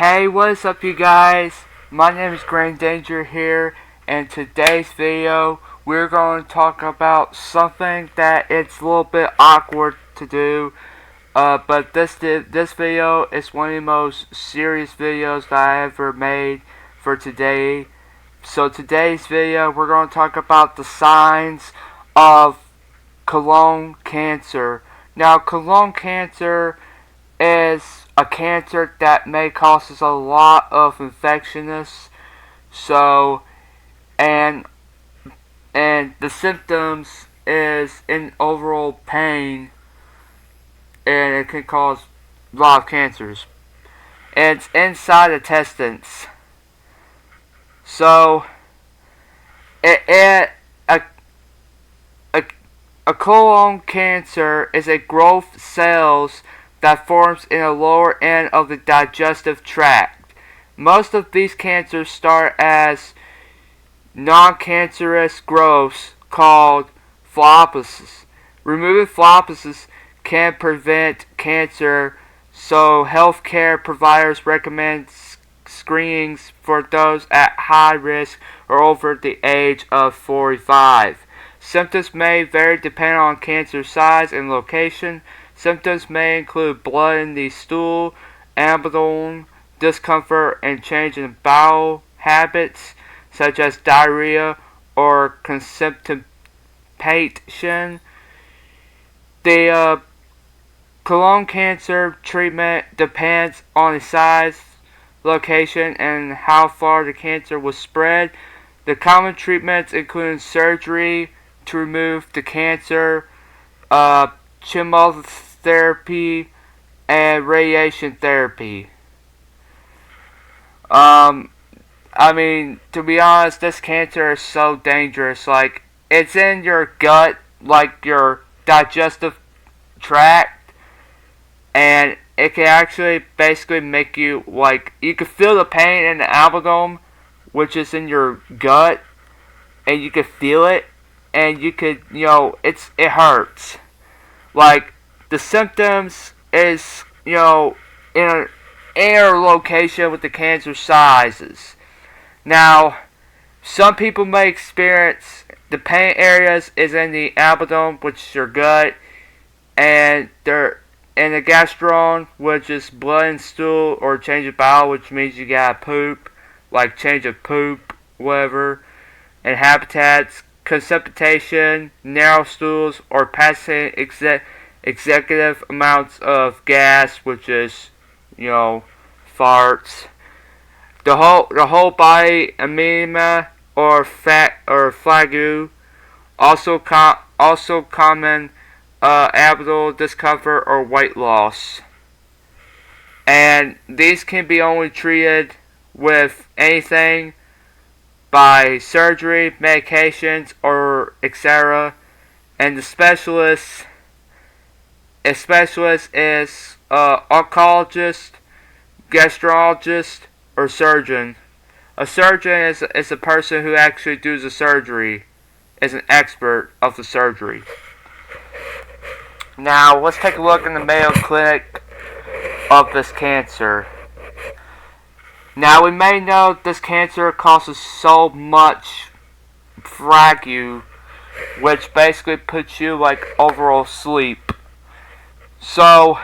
Hey, what's up you guys? My name is Grand Danger here, and today's video we're going to talk about something that it's a little bit awkward to do, but this video is one of the most serious videos that I ever made for today. So today's video we're going to talk about the signs of colon cancer. Now, colon cancer is a cancer that may causes a lot of infectious. So, and the symptoms is in overall pain, and it can cause a lot of cancers. And it's inside the intestines. So, a, a colon cancer is a growth cells that forms in the lower end of the digestive tract. Most of these cancers start as non-cancerous growths called phloeposis. Removing phloeposis can prevent cancer, so healthcare providers recommend screenings for those at high risk or over the age of 45. Symptoms may vary depending on cancer size and location. Symptoms may include blood in the stool, abdomen, discomfort, and change in bowel habits, such as diarrhea or constipation. The colon cancer treatment depends on the size, location, and how far the cancer was spread. The common treatments include surgery to remove the cancer, chemotherapy, and radiation therapy. To be honest, this cancer is so dangerous. Like, it's in your gut, like your digestive tract, and it can actually basically make you, like, you can feel the pain in the abdomen, which is in your gut, and you can feel it, and you could, it hurts. Like, the symptoms is, in an air location with the cancer sizes. Now, some people may experience the pain areas is in the abdomen, which is your gut, and the gastron, which is blood and stool, or change of bowel, which means you gotta poop, like change of poop, whatever, and habitats, constipation, narrow stools, or passing executive amounts of gas, which is, farts. The whole body edema or fat or flague, also common abdominal discomfort or weight loss. And these can be only treated with anything by surgery, medications, or etc. And the specialist is oncologist, gastrologist, or surgeon. A surgeon is a person who actually does the surgery, is an expert of the surgery. Now, let's take a look in the Mayo Clinic of this cancer. Now, we may know this cancer causes so much flague, which basically puts you like overall sleep. So,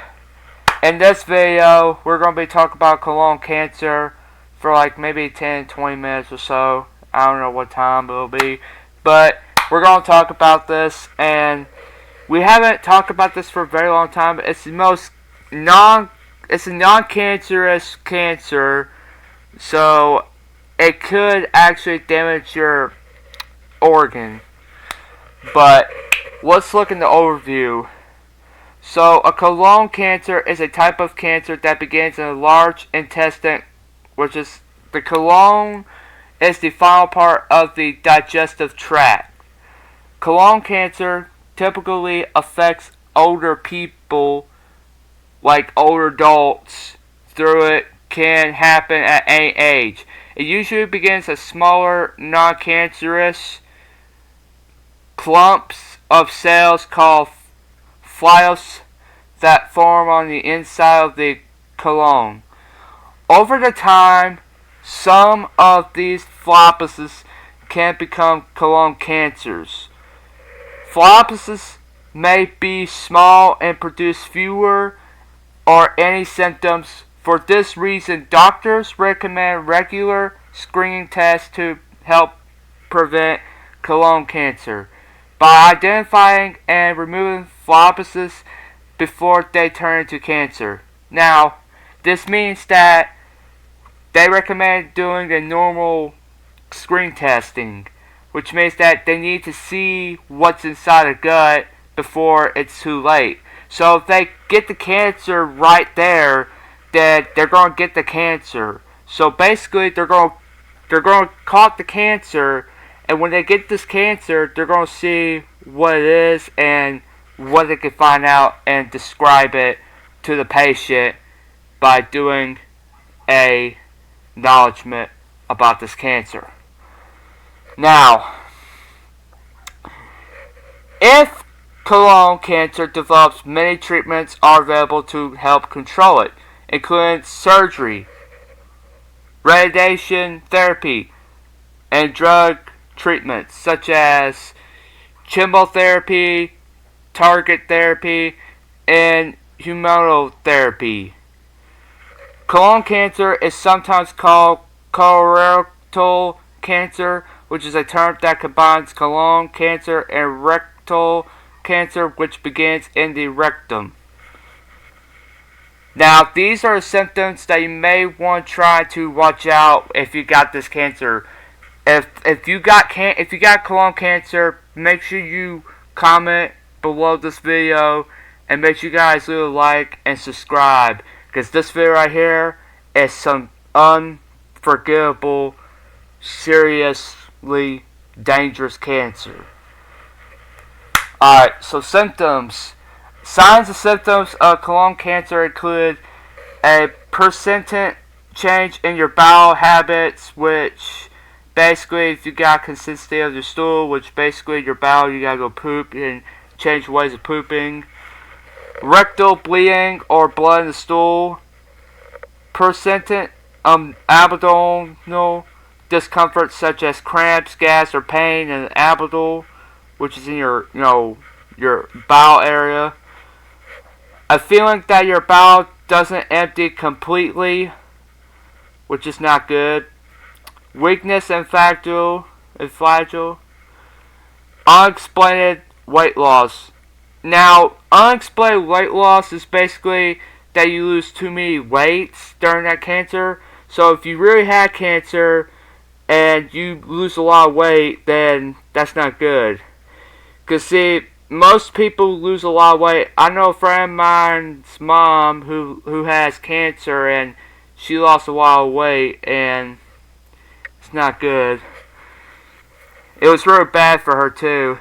in this video, we're going to be talking about colon cancer for like maybe 10-20 minutes or so. I don't know what time it'll be, but we're going to talk about this, and we haven't talked about this for a very long time. But it's it's a non-cancerous cancer, so it could actually damage your organ. But let's look in the overview. So, a colon cancer is a type of cancer that begins in the large intestine, which is the colon is the final part of the digestive tract. Colon cancer typically affects older people, like older adults. Through it can happen at any age. It usually begins as smaller, non-cancerous clumps of cells called phloeus that form on the inside of the colon. Over the time, some of these floppuses can become colon cancers. Floppuses may be small and produce fewer or any symptoms. For this reason, doctors recommend regular screening tests to help prevent colon cancer by identifying and removing floppuses before they turn into cancer. Now, this means that they recommend doing the normal screen testing, which means that they need to see what's inside the gut before it's too late. So if they get the cancer right there, then they're going to get the cancer. So basically, they're going to caught the cancer, and when they get this cancer, they're going to see what it is and what they can find out and describe it to the patient by doing a acknowledgement about this cancer. Now, if colon cancer develops, many treatments are available to help control it, including surgery, radiation therapy, and drug treatments such as chemotherapy, target therapy, and immunotherapy. Colon cancer is sometimes called colorectal cancer, which is a term that combines colon cancer and rectal cancer, which begins in the rectum. Now, these are symptoms that you may want to try to watch out if you got this cancer. If you got colon cancer, make sure you comment below this video and make sure you guys leave a like and subscribe, because this video right here is some unforgivable, seriously dangerous cancer. Alright, so symptoms. Signs and symptoms of colon cancer include a persistent change in your bowel habits, which basically, if you got consistency of your stool, which basically your bowel, you gotta go poop and change ways of pooping. Rectal bleeding or blood in the stool. Persistent abdominal discomfort such as cramps, gas, or pain in the abdomen, which is in your bowel area. A feeling that your bowel doesn't empty completely, which is not good. Weakness and flagell. Unexplained weight loss. Now, unexplained weight loss is basically that you lose too many weights during that cancer. So if you really had cancer and you lose a lot of weight, then that's not good. Because see, most people lose a lot of weight. I know a friend of mine's mom who has cancer, and she lost a lot of weight, and it's not good. It was really bad for her too.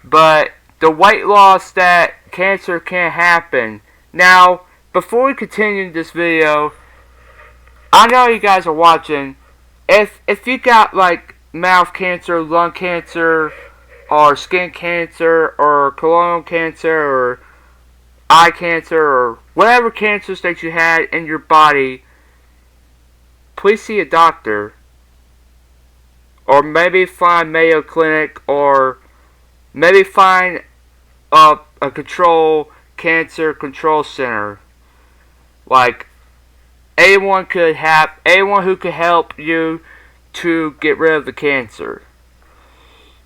But the weight loss that cancer can happen. Now, before we continue this video, I know you guys are watching. If you got like mouth cancer, lung cancer, or skin cancer, or colon cancer, or eye cancer, or whatever cancers that you had in your body, please see a doctor. Or maybe find Mayo Clinic, or maybe find a cancer control center. Like, anyone who could help you to get rid of the cancer.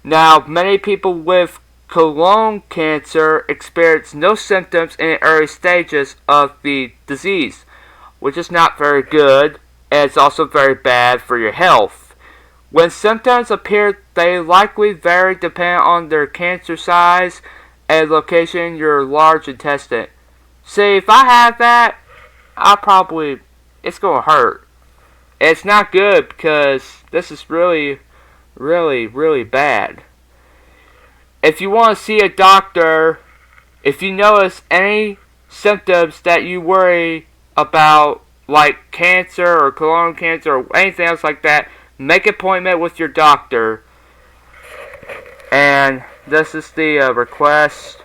Now, many people with colon cancer experience no symptoms in the early stages of the disease, which is not very good, and it's also very bad for your health. When symptoms appear, they likely vary depending on their cancer size and location in your large intestine. See, if I have that, it's gonna hurt. It's not good because this is really, really, really bad. If you want to see a doctor, if you notice any symptoms that you worry about, like cancer or colon cancer or anything else like that, make an appointment with your doctor. And this is the request.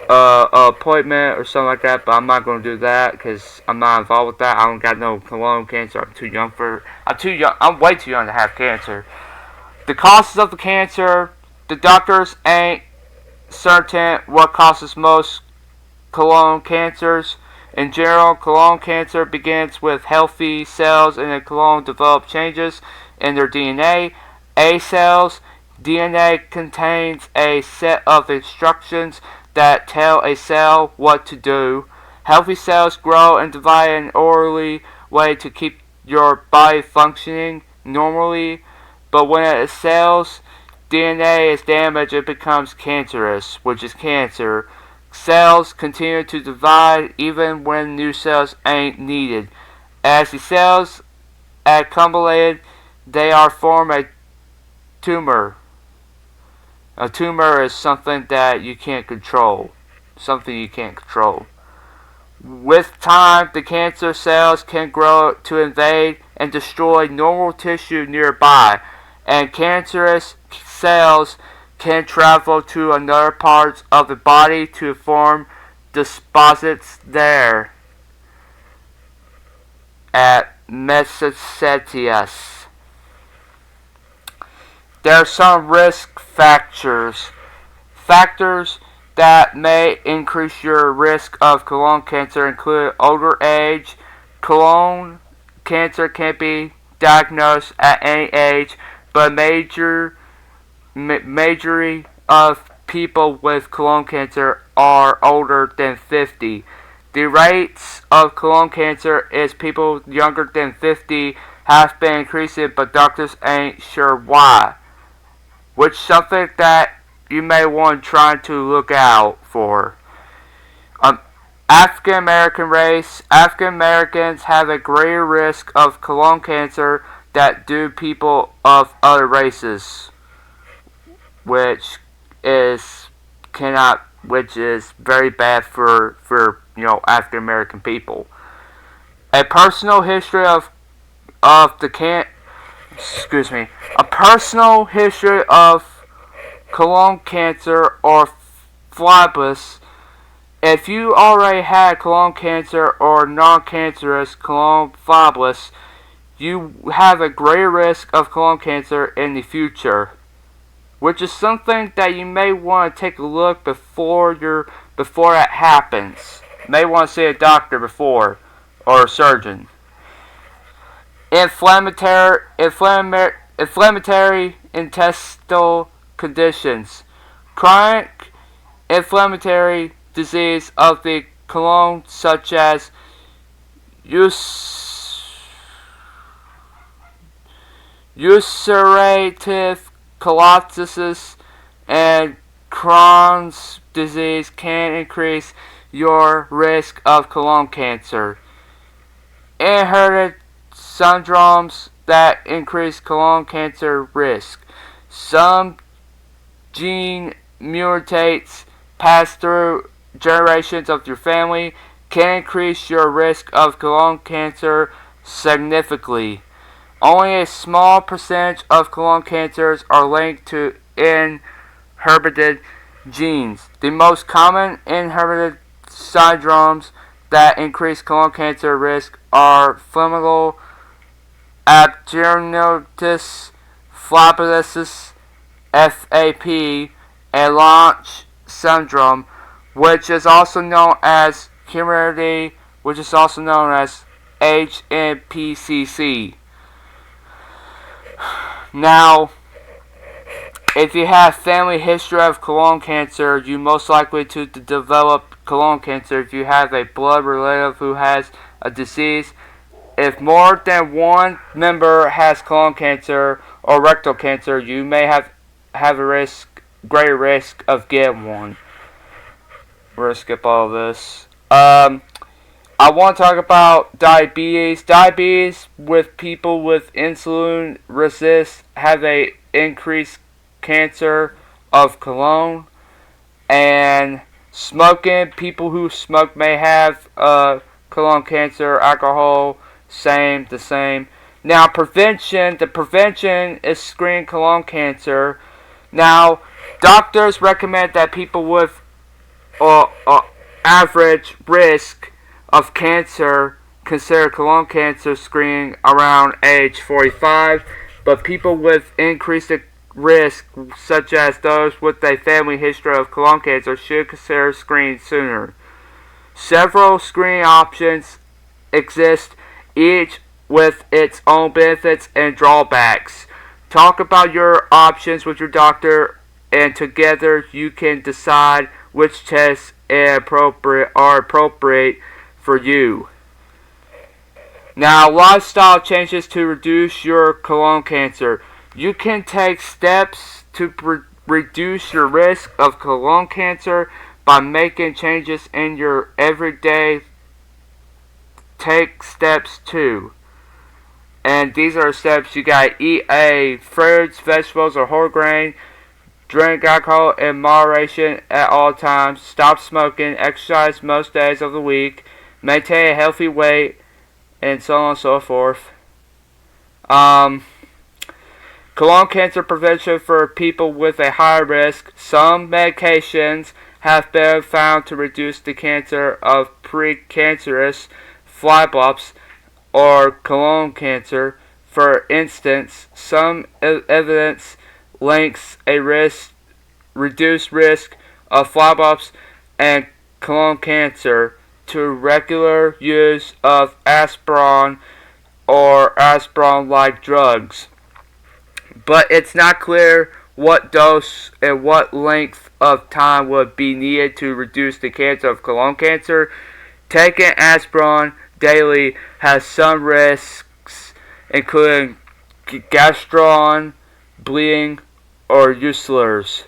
appointment or something like that, but I'm not going to do that because I'm not involved with that. I don't got no colon cancer. I'm too young for. I'm too young. I'm way too young to have cancer. The causes of the cancer. The doctors ain't certain what causes most colon cancers. In general, colon cancer begins with healthy cells in the colon develop changes in their DNA. A cells. DNA contains a set of instructions that tell a cell what to do. Healthy cells grow and divide in an orderly way to keep your body functioning normally, but when a cell's DNA is damaged, it becomes cancerous, which is cancer. Cells continue to divide even when new cells ain't needed. As the cells accumulate, they are form a tumor. A tumor is something that you can't control. Something you can't control. With time, the cancer cells can grow to invade and destroy normal tissue nearby, and cancerous cells can travel to other parts of the body to form deposits there at metastasis. There are some risk factors. Factors that may increase your risk of colon cancer include older age. Colon cancer can be diagnosed at any age, but majority of people with colon cancer are older than 50. The rates of colon cancer is people younger than 50 have been increasing, but doctors ain't sure why. Which is something that you may want to try to look out for. African American race. African Americans have a greater risk of colon cancer than do people of other races, which is very bad for African American people. A personal history of the a personal history of colon cancer or phlebus. If you already had colon cancer or non-cancerous colon phlebus, you have a greater risk of colon cancer in the future, which is something that you may want to take a look before it happens. You may want to see a doctor before or a surgeon. Inflammatory intestinal conditions. Chronic inflammatory disease of the colon such as ulcerative colitis and Crohn's disease can increase your risk of colon cancer. Inherited syndromes that increase colon cancer risk. Some gene mutates passed through generations of your family can increase your risk of colon cancer significantly. Only a small percentage of colon cancers are linked to inherited genes. The most common inherited syndromes that increase colon cancer risk are familial adenomatous fibrosis (FAP) and Launch syndrome, which is also known as heredity, which is also known as HNPCC. Now, if you have family history of colon cancer, you're most likely to develop colon cancer if you have a blood relative who has a disease. If more than one member has colon cancer or rectal cancer, you may have a greater risk of getting one. We're going to skip all of this. I want to talk about diabetes. Diabetes with people with insulin resist have a increased cancer of colon. And smoking, people who smoke may have colon cancer. Alcohol, the same. Now, the prevention is screening colon cancer. Now, doctors recommend that people with average risk of cancer consider colon cancer screening around age 45, but people with increased risk, such as those with a family history of colon cancer, should consider screening sooner. Several screening options exist, each with its own benefits and drawbacks. Talk about your options with your doctor, and together you can decide which tests are appropriate for you. Now, lifestyle changes to reduce your colon cancer. You can take steps to reduce your risk of colon cancer by making changes in your everyday. Take steps too. And these are steps: you gotta eat fruits, vegetables, or whole grain. Drink alcohol in moderation at all times. Stop smoking. Exercise most days of the week. Maintain a healthy weight, and so on and so forth. Colon cancer prevention for people with a high risk. Some medications have been found to reduce the cancer of precancerous phlebitis or colon cancer. For instance, some evidence links a reduced risk of phlebitis and colon cancer to regular use of aspirin or aspirin-like drugs. But it's not clear what dose and what length of time would be needed to reduce the cancer of colon cancer. Taking aspirin daily has some risks, including gastron, bleeding, or ulcers.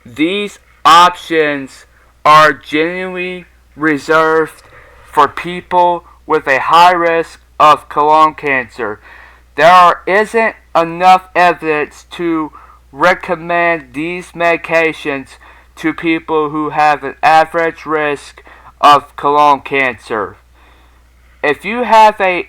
These options are generally reserved for people with a high risk of colon cancer. There isn't enough evidence to recommend these medications to people who have an average risk of colon cancer. If you have an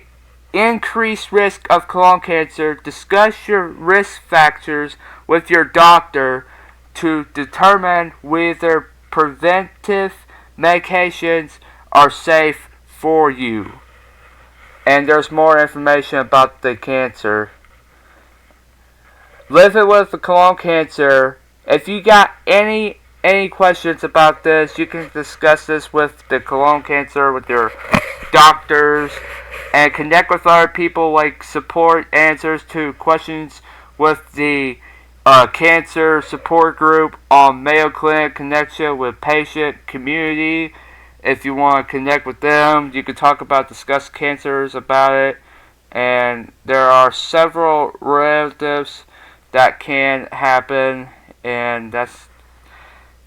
increased risk of colon cancer, discuss your risk factors with your doctor to determine whether preventive medications are safe for you. And there's more information about the cancer. Living with the colon cancer. If you got any questions about this, you can discuss this with the colon cancer, with your doctors, and connect with other people, like support answers to questions with the cancer support group on Mayo Clinic Connection with Patient Community. If you want to connect with them, you can discuss cancers about it. And there are several relatives that can happen, and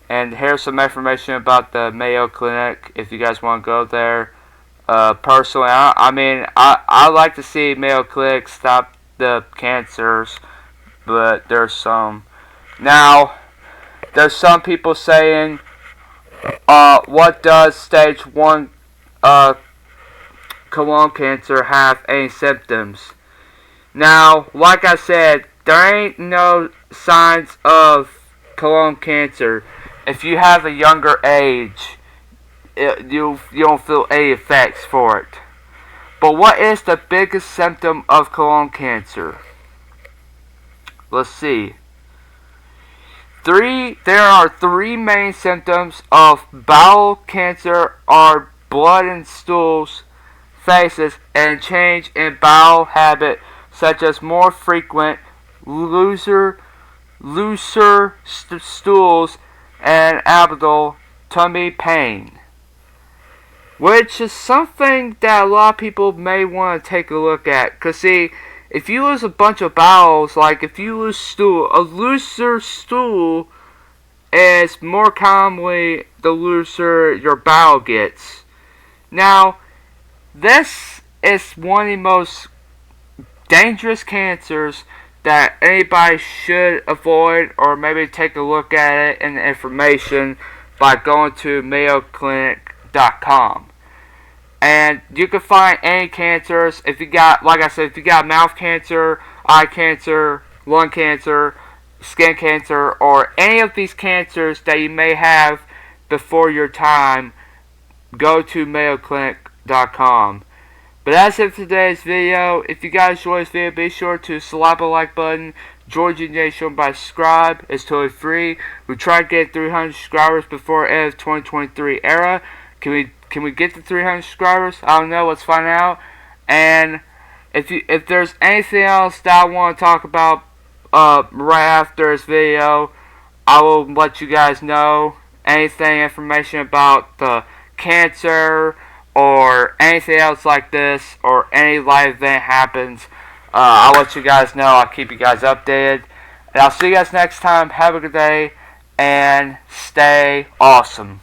here's some information about the Mayo Clinic if you guys want to go there. Personally, I like to see Mayo Clinic stop the cancers, but there's some. Now, there's some people saying, what does stage 1 colon cancer have any symptoms? Now, like I said, there ain't no signs of colon cancer. If you have a younger age, you don't feel any effects for it. But what is the biggest symptom of colon cancer? Let's see. There are 3 main symptoms of bowel cancer: are blood in stools, faces, and change in bowel habit, such as more frequent, looser stools and abdominal tummy pain. Which is something that a lot of people may want to take a look at. Because see, if you lose a bunch of bowels, like if you lose stool, a looser stool is more commonly the looser your bowel gets. Now, this is one of the most dangerous cancers that anybody should avoid, or maybe take a look at it in the information by going to mayoclinic.com. And you can find any cancers. If you got, like I said, if you got mouth cancer, eye cancer, lung cancer, skin cancer, or any of these cancers that you may have before your time, go to MayoClinic.com. But that's it for today's video. If you guys enjoyed this video, be sure to slap a like button. Join the nation by subscribe. It's totally free. We try to get 300 subscribers before end of 2023 era. Can we get to 300 subscribers? I don't know. Let's find out. And if there's anything else that I want to talk about right after this video, I will let you guys know. Anything, information about the cancer or anything else like this, or any live event happens, I'll let you guys know. I'll keep you guys updated. And I'll see you guys next time. Have a good day and stay awesome.